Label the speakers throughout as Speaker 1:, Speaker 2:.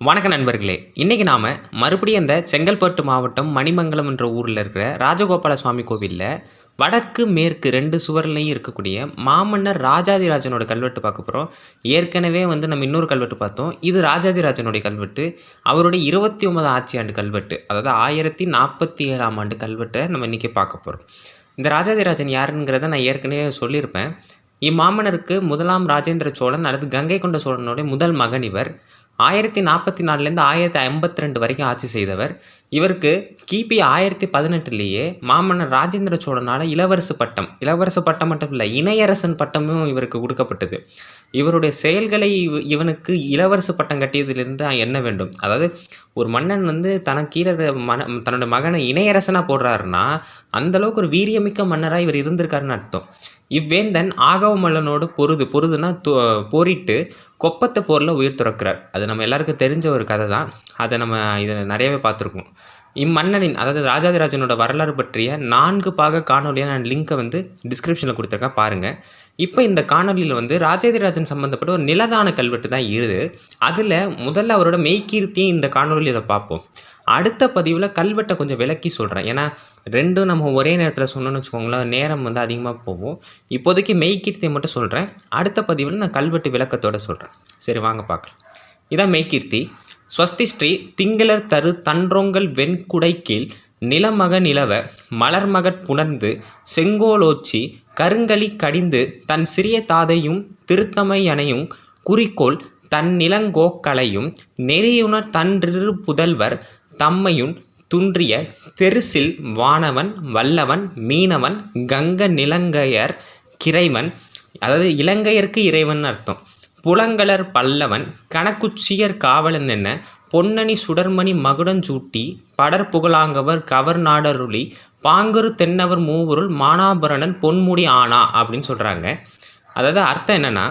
Speaker 1: வணக்க நண்பர்களே, இன்றைக்கி நாம் மறுபடியும் அந்த செங்கல்பட்டு மாவட்டம் மணிமங்கலம் என்ற ஊரில் இருக்கிற ராஜகோபால சுவாமி கோவிலில் வடக்கு மேற்கு 2 சுவர்லையும் இருக்கக்கூடிய மாமன்னர் ராஜாதிராஜனோட கல்வெட்டு பார்க்க போகிறோம். ஏற்கனவே நம்ம இன்னொரு கல்வெட்டு பார்த்தோம். இது ராஜாதிராஜனுடைய கல்வெட்டு. அவருடைய 29 ஆட்சி ஆண்டு கல்வெட்டு, அதாவது 1047ஆம் ஆண்டு கல்வெட்டை நம்ம இன்றைக்கி பார்க்க போகிறோம். இந்த ராஜாதிராஜன் யாருங்கிறத நான் ஏற்கனவே சொல்லியிருப்பேன். இம்மாமன்னருக்கு முதலாம் ராஜேந்திர சோழன் அல்லது கங்கை கொண்ட சோழனுடைய முதல் மகன் இவர். 1044லேருந்து 1052 வரைக்கும் ஆட்சி செய்தவர். இவருக்கு கிபி 1018லேயே மாமன்னர் ராஜேந்திர சோழனால் இளவரசு பட்டம் மட்டும் இல்லை, இணையரசன் பட்டமும் இவருக்கு கொடுக்கப்பட்டது. இவருடைய செயல்களை இவனுக்கு இளவரசு பட்டம் கட்டியதிலிருந்து என்ன வேண்டும், அதாவது ஒரு மன்னன் தனக்கு கீழே தன்னோட மகனை இணையரசனாக போடுறாருன்னா அந்தளவுக்கு ஒரு வீரியமிக்க மன்னராக இவர் இருந்திருக்காருன்னு அர்த்தம். இவ்வேந்தன் ஆகவ மல்லனோடு பொருதுனா போரிட்டு கொப்பத்தை போரில் உயிர் துறக்கிறார். அது நம்ம எல்லாருக்கும் தெரிஞ்ச ஒரு கதை தான். அதை நம்ம இதில் நிறையவே பார்த்துருக்கோம். இம்மன்னனின், அதாவது ராஜாதிராஜனோட வரலாறு பற்றிய 4 பாக காணொலியை நான் லிங்க்கை டிஸ்கிரிப்ஷனில் கொடுத்துருக்கேன், பாருங்கள். இப்போ இந்த காணொலியில் ராஜாதிராஜன் சம்மந்தப்பட்ட ஒரு நிலதான கல்வெட்டு தான் இருக்குது. அதில் முதல்ல அவரோட மெய்கீர்த்தியும் இந்த காணொலியில் இதை பார்ப்போம். அடுத்த பதிவில் கல்வெட்டை கொஞ்சம் விளக்கி சொல்கிறேன். ஏன்னா ரெண்டும் நம்ம ஒரே நேரத்தில் சொன்னோன்னு வச்சுக்கோங்களேன், நேரம் அதிகமாக போகும். இப்போதைக்கு மெய்கீர்த்தியை மட்டும் சொல்கிறேன். அடுத்த பதிவில் நான் கல்வெட்டு விளக்கத்தோடு சொல்கிறேன். சரி, வாங்க பார்க்கலாம். இதான் மெய்கீர்த்தி. ஸ்வஸ்தி ஸ்ரீ திங்களர் தரு தன்றோங்கள் வெண்குடை கீழ் நிலமக நிலவ மலர்மகட் புணர்ந்து செங்கோலோச்சி கருங்களி கடிந்து தன் சிறிய தாதையும் திருத்தமை அணையும் குறிக்கோள் தன் நிலங்கோக்களையும் நெறியுணர் தன்றிரு புதல்வர் தம்மையுன் துன்றிய தெருசில் வானவன் வல்லவன் மீனவன் கங்க நிலங்கையர் கிரைவன், அதாவது இலங்கையருக்கு இறைவன் அர்த்தம். புலங்கலர் பல்லவன் கணக்குச்சியர் காவலன் என்ன பொன்னணி சுடர்மணி மகுடஞ்சூட்டி படர் புகழாங்கவர் கவர் நாடருளி பாங்கரு தென்னவர் மூவருள் மானாபரணன் பொன்முடி ஆனா அப்படின்னு சொல்கிறாங்க. அதாவது அர்த்தம் என்னென்னா,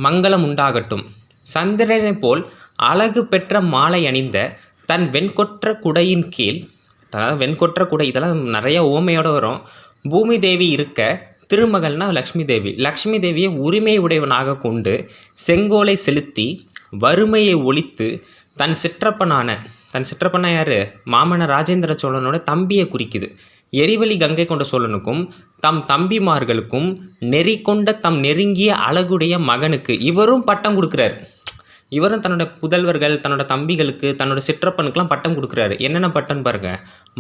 Speaker 1: மங்களம் உண்டாகட்டும், சந்திரனை போல் அழகு பெற்ற மாலை அணிந்த தன் வெண்கொற்ற குடையின் கீழ், அதாவது வெண்கொற்ற குடை, இதெல்லாம் நிறைய ஓமையோடு வரும். பூமி தேவி இருக்க திருமகள்னா லக்ஷ்மி தேவியை உரிமை உடையவனாக கொண்டு செங்கோலை செலுத்தி வறுமையை ஒழித்து தன் சிற்றப்பனா யார், மாமன்னர் ராஜேந்திர சோழனோட தம்பியை குறிக்குது. எரிவலி கங்கை கொண்ட சோழனுக்கும் தம் தம்பிமார்களுக்கும் நெறி கொண்ட தம் நெருங்கிய அழகுடைய மகனுக்கு இவரும் பட்டம் கொடுக்குறார். இவரும் தன்னோட புதல்வர்கள், தன்னோட தம்பிகளுக்கு, தன்னோட சிற்றப்பனுக்கெலாம் பட்டம் கொடுக்குறாரு. என்னென்ன பட்டம் பாருங்க: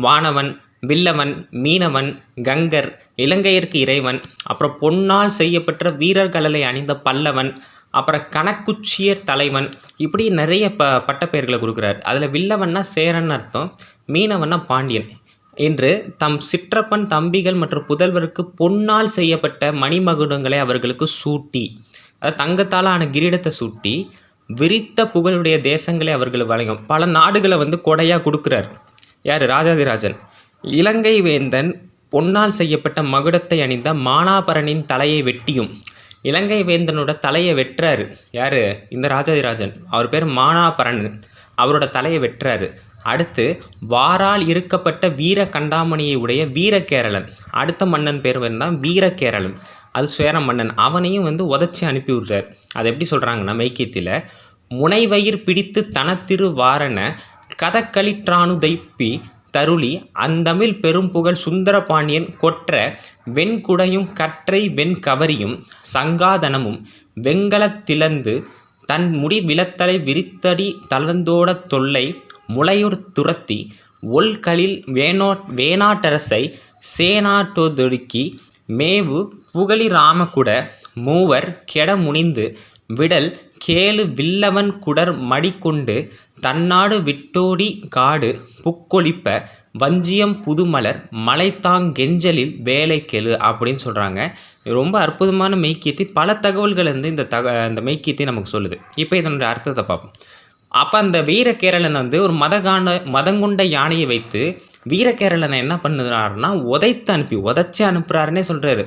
Speaker 1: வானவன், வில்லவன், மீனவன், கங்கர், இலங்கையருக்கு இறைவன், அப்புறம் பொன்னால் செய்யப்பட்ட வீரர்கலலை அணிந்த பல்லவன், அப்புறம் கணக்குச்சியர் தலைவன், இப்படி நிறைய பட்டப்பெயர்களை கொடுக்குறாரு. அதில் வில்லவன்னா சேரன் அர்த்தம், மீனவன்னா பாண்டியன் என்று தம் சிற்றப்பன் தம்பிகள் மற்றும் புதல்வருக்கு பொன்னால் செய்யப்பட்ட மணிமகுடங்களை அவர்களுக்கு சூட்டி, அதாவது தங்கத்தால் ஆன கிரீடத்தை சூட்டி விரித்த புகழுடைய தேசங்களை அவர்கள் வழங்கும் பல நாடுகளை கொடையாக கொடுக்குறார். யார்? ராஜாதிராஜன். இலங்கை வேந்தன் பொன்னால் செய்யப்பட்ட மகுடத்தை அணிந்த மானாபரனின் தலையை வெட்டியும், இலங்கை வேந்தனோட தலையை வெட்டுறாரு. யார்? இந்த ராஜாதிராஜன். அவர் பேர் மானாபரன். அவரோட தலையை வெட்டுறாரு. அடுத்து வாரால் இருக்கப்பட்ட வீர கண்டாமணியை உடைய வீரகேரளன், அடுத்த மன்னன் பேர் தான் வீரகேரளன், அது சேர மன்னன். அவனையும் உதச்சி அனுப்பி விடுறார். அதை எப்படி சொல்கிறாங்கன்னா, மெய்கீர்த்தியில் முனைவயிர் பிடித்து தனத்திரு வாரண கதக்களிற்றானுதைப்பி தருளி அந்தமிழ் பெரும்புகழ் சுந்தர பாண்டியன் கொற்ற வெண்குடையும் கற்றை வெண்கவரியும் சங்காதனமும் வெங்கலத்திலந்து தன் முடி விலத்தலை விரித்தடி தளர்ந்தோட தொல்லை முளையுர் துரத்தி ஒல்களில் வேணாட்டரசை சேனாட்டொதுக்கி மேவு புகழி ராமகுட மூவர் கெட முனிந்து விடல் கேளு வில்லவன் குடர் மடிக்கொண்டு தன்னாடு விட்டோடி காடு புக்கொழிப்ப வஞ்சியம் புதுமலர் மலைத்தாங்கெஞ்சலில் வேலை கெழு அப்படின்னு சொல்கிறாங்க. ரொம்ப அற்புதமான மெய்கீர்த்தி. பல தகவல்கள் இந்த மெய்கீர்த்தி நமக்கு சொல்லுது. இப்போ இதனுடைய அர்த்தத்தை பார்ப்போம். அப்போ அந்த வீரகேரளன் ஒரு மதங்கொண்ட யானையை வைத்து வீரகேரளனை என்ன பண்ணுறாருன்னா உதைச்சு அனுப்புகிறாருன்னே சொல்கிறாரு.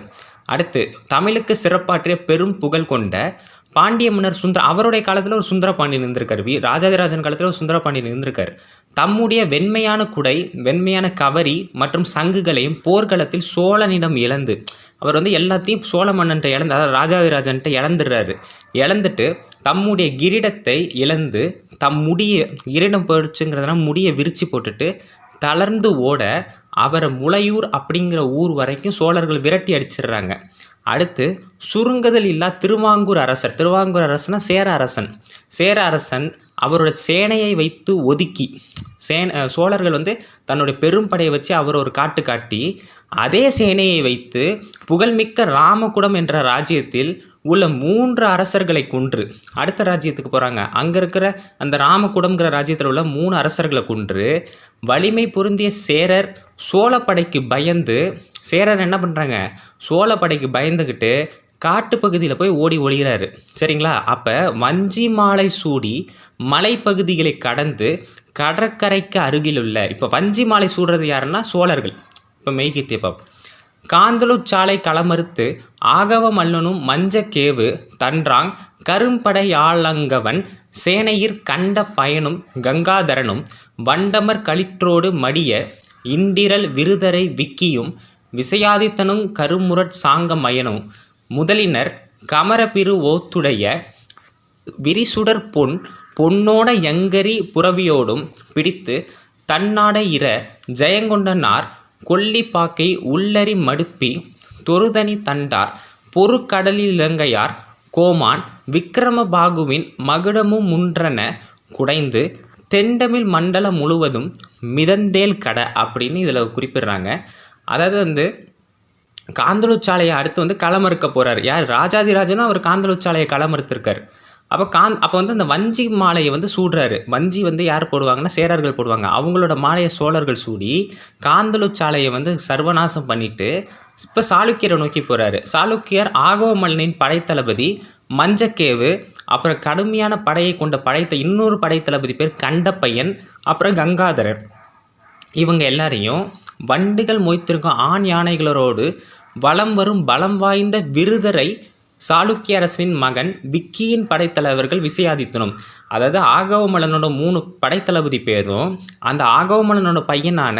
Speaker 1: அடுத்து தமிழுக்கு சிறப்பாற்றிய பெரும் புகழ் கொண்ட பாண்டிய மன்னர் அவருடைய காலத்தில் ஒரு சுந்தர பாண்டியன் இருந்திருக்காரு. ராஜாதிராஜன் காலத்தில் ஒரு சுந்தர பாண்டியன் இருந்திருக்காரு. தம்முடைய வெண்மையான குடை, வெண்மையான கவரி மற்றும் சங்குகளையும் போர்க்களத்தில் சோழனிடம் இழந்து, அவர் வந்து எல்லாத்தையும் சோழ மன்னன்ட்ட இழந்து, அதாவது ராஜாதிராஜன்ட்ட இழந்துடுறாரு. இழந்துட்டு தம்முடைய கிரீடத்தை இழந்து தம் முடிய கிரீடம் போயிடுச்சுங்கிறதுனால முடியை விரித்து போட்டுட்டு தளர்ந்து ஓட அவரை முளையூர் அப்படிங்கிற ஊர் வரைக்கும் சோழர்கள் விரட்டி அடிச்சிடுறாங்க. அடுத்து சுருங்குதல் இல்லா திருவாங்கூர் அரசர், திருவாங்கூர் அரசனா சேர அரசன் அவரோட சேனையை வைத்து ஒதுக்கி சோழர்கள் வந்து தன்னுடைய பெரும்படையை வச்சு அவர் ஒரு காட்டு காட்டி அதே சேனையை வைத்து புகழ்மிக்க ராமகுடம் என்ற ராஜ்யத்தில் உள்ள 3 அரசர்களை கொன்று அடுத்த ராஜ்யத்துக்கு போகிறாங்க. அங்கே இருக்கிற அந்த ராமகுடம்ங்கிற ராஜ்யத்தில் உள்ள 3 அரசர்களை கொன்று வலிமை பொருந்திய சேரர் சோழப்படைக்கு பயந்து, சேரர் என்ன பண்ணுறாங்க, சோழப்படைக்கு பயந்துக்கிட்டு காட்டுப்பகுதியில் போய் ஓடி ஒளிகிறாரு. சரிங்களா? அப்போ வஞ்சி மாலை சூடி மலைப்பகுதிகளை கடந்து கடற்கரைக்கு அருகிலுள்ள, இப்போ வஞ்சி மாலை சூடுறது யாருன்னா சோழர்கள். இப்போ மெய்கீர்த்தியை பார்ப்போம். காந்தலுச்சாலை களமறுத்து ஆகவ மல்லனும் மஞ்சக்கேவு தன்றாங் கரும்படையாளங்கவன் சேனையிற் கண்ட பயனும் கங்காதரனும் வண்டமர் களிற்றோடு மடிய இண்டிரல் விருதரை விக்கியும் விசயாதித்தனும் கருமுரட் சாங்க மயனும் முதலினர் கமரபிரு ஓத்துடைய விரிசுடர் பொன்னோட யங்கரி புறவியோடும் பிடித்து தன்னாட இர ஜெயங்கொண்டனார் கொல்லிப்பாக்கை உள்ளரி மடுப்பி தொருதனி தண்டார் பொறுக்கடலிலங்கையார் கோமான் விக்கிரமபாகுவின் மகுடமும் முன்றன குடைந்து தெண்டமிழ் மண்டலம் முழுவதும் மிதந்தேல் கட அப்படின்னு இதில் குறிப்பிடுறாங்க. அதாவது வந்து காந்தலுச்சாலையை அடுத்து வந்து களமறுக்க போகிறார். யார்? ராஜாதிராஜனும் அவர் காந்தலுச்சாலையை களமறுத்திருக்கார். அப்போ வந்து அந்த வஞ்சி மாலையை வந்து சூடுறாரு. வஞ்சி வந்து யார் போடுவாங்கன்னா சேரர்கள் போடுவாங்க. அவங்களோட மாலையை சோழர்கள் சூடி காந்தலுச்சாலையை வந்து சர்வநாசம் பண்ணிட்டு இப்போ சாளுக்கியரை நோக்கி போகிறாரு. சாளுக்கியர் ஆகவமல்லனின் படைத்தளபதி மஞ்சக்கேவு, அப்புறம் கடுமையான படையை கொண்ட இன்னொரு படைத்தளபதி பேர் கண்டப்பையன், அப்புறம் கங்காதரன். இவங்க எல்லாரையும் வண்டுகள் மொய்த்திருக்கும் ஆண் யானைகளோடு வலம் வரும் பலம் வாய்ந்த விருதரை சாளுக்கிய அரசனின் மகன் விக்கியின் படைத்தலைவர்கள் விசயாதித்தனும், அதாவது ஆகவமல்லனோட 3 படைத்தளபதி பேரும் அந்த ஆகவமல்லனோட பையனான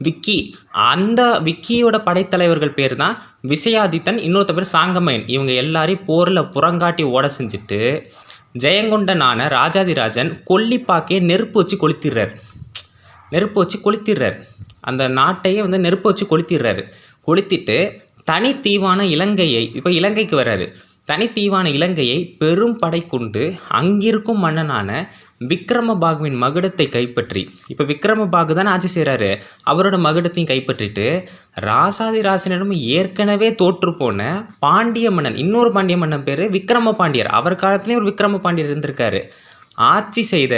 Speaker 1: விக்கி, அந்த விக்கியோட படைத்தலைவர்கள் பேர் தான் விசயாதித்தன், இன்னொருத்த பேர் சாங்கமயன். இவங்க எல்லாரையும் போரில் புறங்காட்டி ஓட செஞ்சுட்டு ஜெயங்கொண்டனான ராஜாதிராஜன் கொல்லிப்பாக்கையை நெருப்பு வச்சு கொளுத்திடுறார். அந்த நாட்டையே வந்து நெருப்பு வச்சு கொளுத்திட்டு தனித்தீவான இலங்கையை, இப்போ இலங்கைக்கு வர்றாரு, தனித்தீவான இலங்கையை பெரும் படை கொண்டு அங்கிருக்கும் மன்னனான விக்ரமபாகுவின் மகுடத்தை கைப்பற்றி, இப்போ விக்ரமபாகு தான் ஆட்சி செய்கிறாரு, அவரோட மகுடத்தையும் கைப்பற்றிட்டு ராசாதிராசனிடம் ஏற்கனவே தோற்று போன பாண்டிய மன்னன், இன்னொரு பாண்டிய மன்னன் பேர் விக்ரம பாண்டியர், அவர் காலத்துலேயும் ஒரு விக்ரம பாண்டியர் இருந்திருக்காரு, ஆட்சி செய்த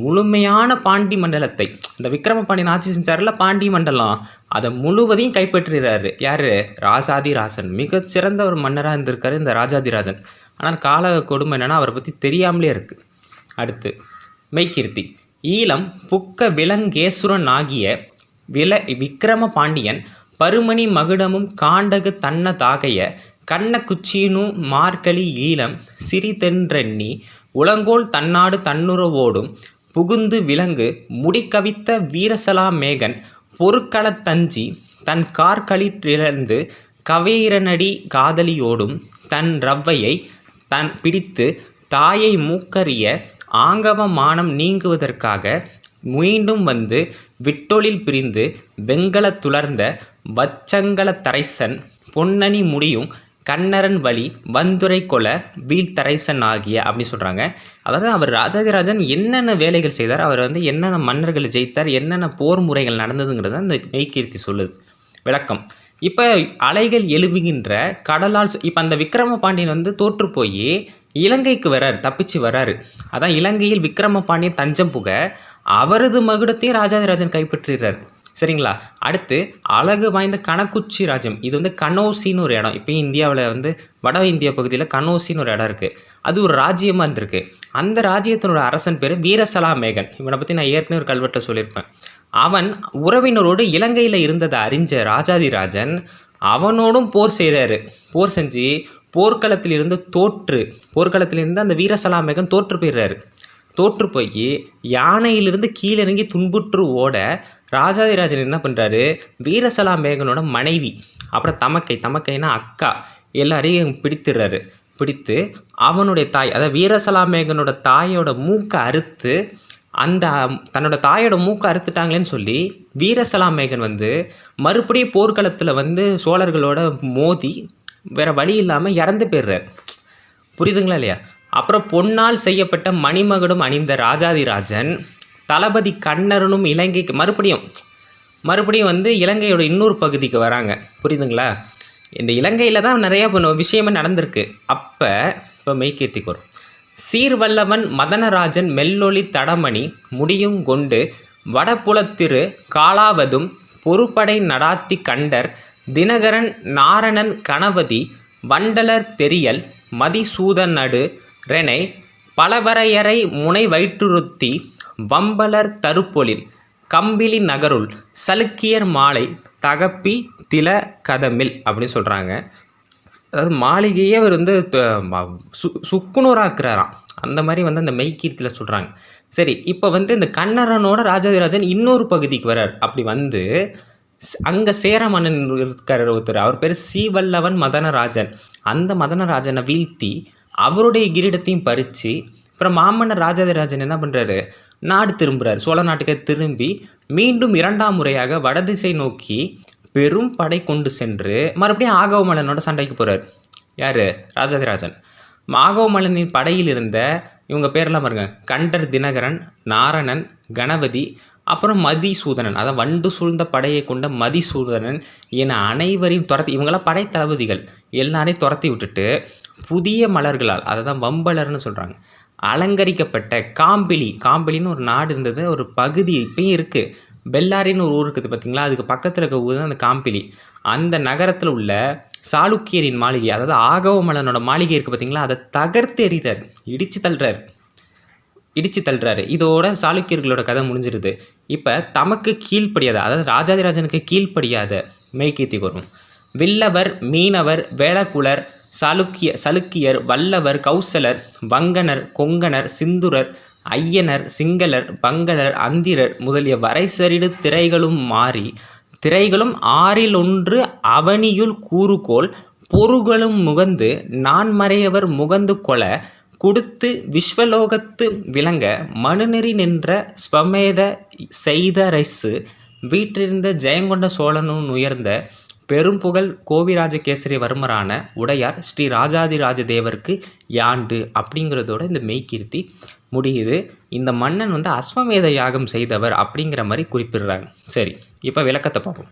Speaker 1: முழுமையான பாண்டி மண்டலத்தை, இந்த விக்ரம பாண்டியன் ஆட்சி செஞ்சார்ல பாண்டி மண்டலம், அதை முழுவதையும் கைப்பற்றுகிறாரு. யார்? ராசாதிராசன். மிகச்சிறந்த ஒரு மன்னராக இருந்திருக்காரு இந்த ராஜாதிராஜன். ஆனால் கால கொடுமை என்னென்னா அவரை பற்றி தெரியாமலே இருக்குது. அடுத்து மெய்கீர்த்தி. ஈழம் புக்க விலங்கேசுரன் ஆகிய விக்ரம பாண்டியன் பருமணி மகுடமும் காண்டகு தன்ன தாகைய கண்ண குச்சியினும் மார்கழி ஈழம் சிறிதென்றெண்ணி உலங்கோல் தன்னாடு தன்னுறவோடும் புகுந்து விலங்கு முடிக்கவித்த வீரசலா மேகன் பொருட்களத்தஞ்சி தன் கார்களிலிருந்து கவேரனடி காதலியோடும் தன் ரவ்வையை தன் பிடித்து தாயை மூக்கறிய ஆங்கவ மானம் நீங்குவதற்காக மீண்டும் வந்து விட்டொழில் பிரிந்து வெங்கல துளர்ந்த வச்சங்கல தரைசன் பொன்னணி முடியும் கண்ணரன் வழி வந்துரை கொல வீழ்த்தரைசன் ஆகிய அப்படின்னு சொல்கிறாங்க. அதாவது அவர் ராஜாதிராஜன் என்னென்ன வேலைகள் செய்தார், அவர் வந்து என்னென்ன மன்னர்களை ஜெயித்தார், என்னென்ன போர் முறைகள் நடந்ததுங்கிறத இந்த மெய்கீர்த்தி சொல்லுது. விளக்கம். இப்போ அலைகள் எழுப்புகின்ற கடலால், இப்போ அந்த விக்ரம பாண்டியன் வந்து தோற்று போய் இலங்கைக்கு வராரு, தப்பிச்சு வராரு. அதான் இலங்கையில் விக்ரம பாண்டியன் தஞ்சம் புக அவரது மகுடத்தையும் ராஜாதிராஜன் கைப்பற்றுகிறார். சரிங்களா? அடுத்து அழகு வாய்ந்த கணக்குச்சி ராஜ்யம். இது வந்து கனோசின்னு ஒரு இடம், இப்போ இந்தியாவில் வந்து வட இந்தியா பகுதியில் கனோசின்னு ஒரு இடம் இருக்குது. அது ஒரு ராஜ்யமாக இருந்திருக்கு. அந்த ராஜ்யத்தினோட அரசன் பேர் வீரசலா மேகன். இவனை பற்றி நான் ஏற்கனவே ஒரு கல்வெட்டை சொல்லியிருப்பேன். அவன் உறவினரோடு இலங்கையில் இருந்ததை அறிஞ்ச ராஜாதிராஜன் அவனோடும் போர் செய்கிறாரு. போர் செஞ்சு போர்க்களத்திலிருந்து அந்த வீரசலா மேகன் தோற்று போயிடுறாரு. தோற்று போய் யானையிலிருந்து கீழிறங்கி துன்புற்று ஓட ராஜாதிராஜன் என்ன பண்ணுறாரு, வீரசலாம்பேகனோட மனைவி, அப்புறம் தமக்கைனா அக்கா, எல்லாரையும் பிடித்துடுறாரு. பிடித்து அவனுடைய தாய், அதாவது வீரசலாம்பேகனோட தாயோட மூக்கை அறுத்து, அந்த தன்னோட தாயோட மூக்கை அறுத்துட்டாங்களேன்னு சொல்லி வீரசலாம்பேகன் மறுபடியும் போர்க்களத்தில் சோழர்களோட மோதி வேறு வழி இல்லாமல் இறந்து போயிடுறார். புரியுதுங்களா இல்லையா? அப்புறம் பொன்னால் செய்யப்பட்ட மணிமகுடம் அணிந்த ராஜாதிராஜன் தளபதி கண்ணரனும் இலங்கைக்கு மறுபடியும் இலங்கையோட இன்னொரு பகுதிக்கு வராங்க. புரியுதுங்களா? இந்த இலங்கையில் தான் நிறையா விஷயமே நடந்திருக்கு. இப்போ மெய்கீர்த்திக்கு வரும். சீர்வல்லவன் மதனராஜன் மெல்லொளி தடமணி முடியும் கொண்டு வடபுலத்திரு காலாவதும் பொறுப்படை நடாத்தி கண்டர் தினகரன் நாரணன் கணபதி வண்டலர் தெரியல் மதிசூதனடு ரெனை பலவரையறை முனை வயிற்றுறுத்தி வம்பலர் தருப்பொழில் கம்பிலி நகருள் சலுக்கியர் மாலை தகப்பி தில கதமில் அப்படின்னு சொல்கிறாங்க. அதாவது மாளிகையே அவர் சுக்குநூறாக்குறாராம். அந்த மாதிரி அந்த மெய்கீர்த்தியில் சொல்கிறாங்க. சரி, இப்போ இந்த கண்ணரனோட ராஜாதிராஜன் இன்னொரு பகுதிக்கு வர்றார். அப்படி அங்கே சேர மன்னன் இருக்கார் ஒருத்தர், அவர் பேர் சீவல்லவன் மதனராஜன். அந்த மதனராஜனை வீழ்த்தி அவருடைய கிரீடத்தையும் பறித்து அப்புறம் மாமன்னர் ராஜாதிராஜன் என்ன பண்ணுறாரு, நாடு திரும்புகிறார். சோழ நாட்டுக்கே திரும்பி மீண்டும் 2ஆம் முறையாக வடதிசை நோக்கி பெரும் படை கொண்டு சென்று மறுபடியும் ஆகவமல்லனோட சண்டைக்கு போகிறார். யார்? ராஜாதிராஜன். ஆகவமல்லனின் படையில் இருந்த இவங்க பேரெல்லாம் பாருங்க, கண்டர் தினகரன், நாரணன், கணபதி, அப்புறம் மதிசூதனன், அதாவது வண்டு சூழ்ந்த படையை கொண்ட மதிசூதனன் என அனைவரையும் துரத்தி, இவங்களாம் படை தளபதிகள் எல்லாரையும் துரத்தி விட்டுட்டு புதிய மலர்களால், அதை தான் வம்பலர்னு சொல்கிறாங்க, அலங்கரிக்கப்பட்ட காம்பிலின்னு ஒரு நாடு இருந்தது, ஒரு பகுதி இப்பயும் இருக்குது. பெல்லாரின்னு ஒரு ஊர் இருக்குது பார்த்தீங்களா, அதுக்கு பக்கத்தில் இருக்க ஊர் தான் அந்த காம்பிலி. அந்த நகரத்தில் உள்ள சாளுக்கியரின் மாளிகை, அதாவது ஆகவமல்லனோட மாளிகை இருக்குது பார்த்தீங்களா, அதை தகர்த்து எறிகிறார், இடித்து தள்ளுறாரு. இதோட சாளுக்கியர்களோட கதை முடிஞ்சிருது. இப்போ தமக்கு கீழ்ப்படியாத, அதாவது ராஜாதிராஜனுக்கு கீழ்ப்படியாத மெய்கீர்த்திக்கு வரும். வில்லவர், மீனவர், வேளக்குளர், சலுக்கியர், வல்லவர், கௌசலர், வங்கனர், கொங்கணர், சிந்துரர், ஐயனர், சிங்களர், பங்களர், அந்திரர் முதலிய வரைசரிடு திரைகளும் ஆறிலொன்று அவனியுள் கூறுகோள் பொருகளும் முகந்து நான்மறையவர் முகந்து கொள கொடுத்து விஸ்வலோகத்து விளங்க மனுநெறி நின்ற ஸ்வமேத செய்தரசு வீற்றிருந்த ஜெயங்கொண்ட சோழனும் உயர்ந்த பெரும்புகழ் கோவிராஜகேசரி வர்மரான உடையார் ஸ்ரீ ராஜாதிராஜ தேவருக்கு யாண்டு அப்படிங்கிறதோட இந்த மெய்கீர்த்தி முடியுது. இந்த மன்னன் அஸ்வமேத யாகம் செய்தவர் அப்படிங்கிற மாதிரி குறிப்பிடுறாங்க. சரி, இப்போ விளக்கத்தை பார்ப்போம்.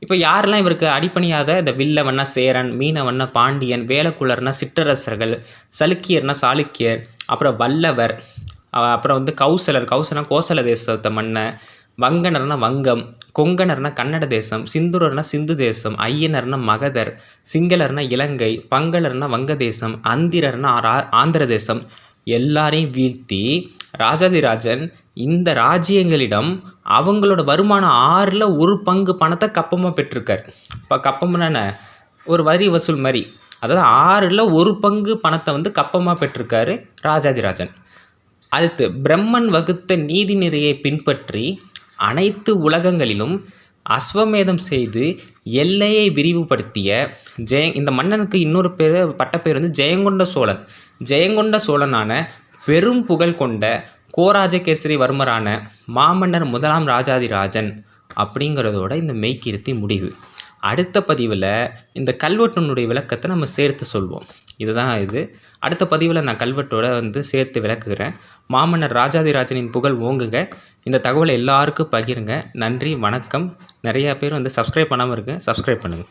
Speaker 1: இப்போ யாரெல்லாம் இவருக்கு அடிப்பணியாத இந்த வில்லவன்னா சேரன், மீனவன்னா பாண்டியன், வேளக்குளர்னா சிற்றரசர்கள், சலுக்கியர்னா சாளுக்கியர், அப்புறம் வல்லவர், அப்புறம் கௌசலர்னா கோசல தேசத்தை மன்ன, வங்கனர்னா வங்கம், கொங்கணர்னா கன்னட தேசம், சிந்துரர்னா சிந்து தேசம், ஐயனர்னா மகதர், சிங்களர்னா இலங்கை, பங்களர்னா வங்கதேசம், அந்திரர்னா ஆந்திர தேசம் எல்லாரையும் வீழ்த்தி ராஜாதிராஜன் இந்த ராஜ்யங்களிடம் அவங்களோட வருமானம் 1/6 பங்கு பணத்தை கப்பமாக பெற்றிருக்கார். இப்போ கப்பம்னா ஒரு வரி வசூல் மாதிரி, அதாவது 1/6 பங்கு பணத்தை கப்பமாக பெற்றிருக்காரு ராஜாதிராஜன். அடுத்து பிரம்மன் வகுத்த நீதி நெறியை பின்பற்றி அனைத்து உலகங்களிலும் அஸ்வமேதம் செய்து எல்லையை விரிவுபடுத்திய இந்த மன்னனுக்கு இன்னொரு பட்டப்பேர் ஜெயங்கொண்ட சோழன். ஜெயங்கொண்ட சோழனான பெரும் புகழ் கொண்ட கோராஜகேசரி வர்மரான மாமன்னர் 1ஆம் ராஜாதிராஜன் அப்படிங்கிறதோட இந்த மெய்கீர்த்தி முடியுது. அடுத்த பதிவில் இந்த கல்வெட்டினுடைய விளக்கத்தை நம்ம சேர்த்து சொல்வோம். இதுதான் அடுத்த பதிவில் நான் கல்வெட்டோட சேர்த்து விளக்குகிறேன். மாமன்னர் ராஜாதிராஜனின் புகழ் ஓங்குங்க. இந்த தகவலை எல்லாருக்கும் பகிருங்க. நன்றி, வணக்கம். நிறையா பேர் சப்ஸ்கிரைப் பண்ணாமல் இருக்கு, சப்ஸ்கிரைப் பண்ணுங்கள்.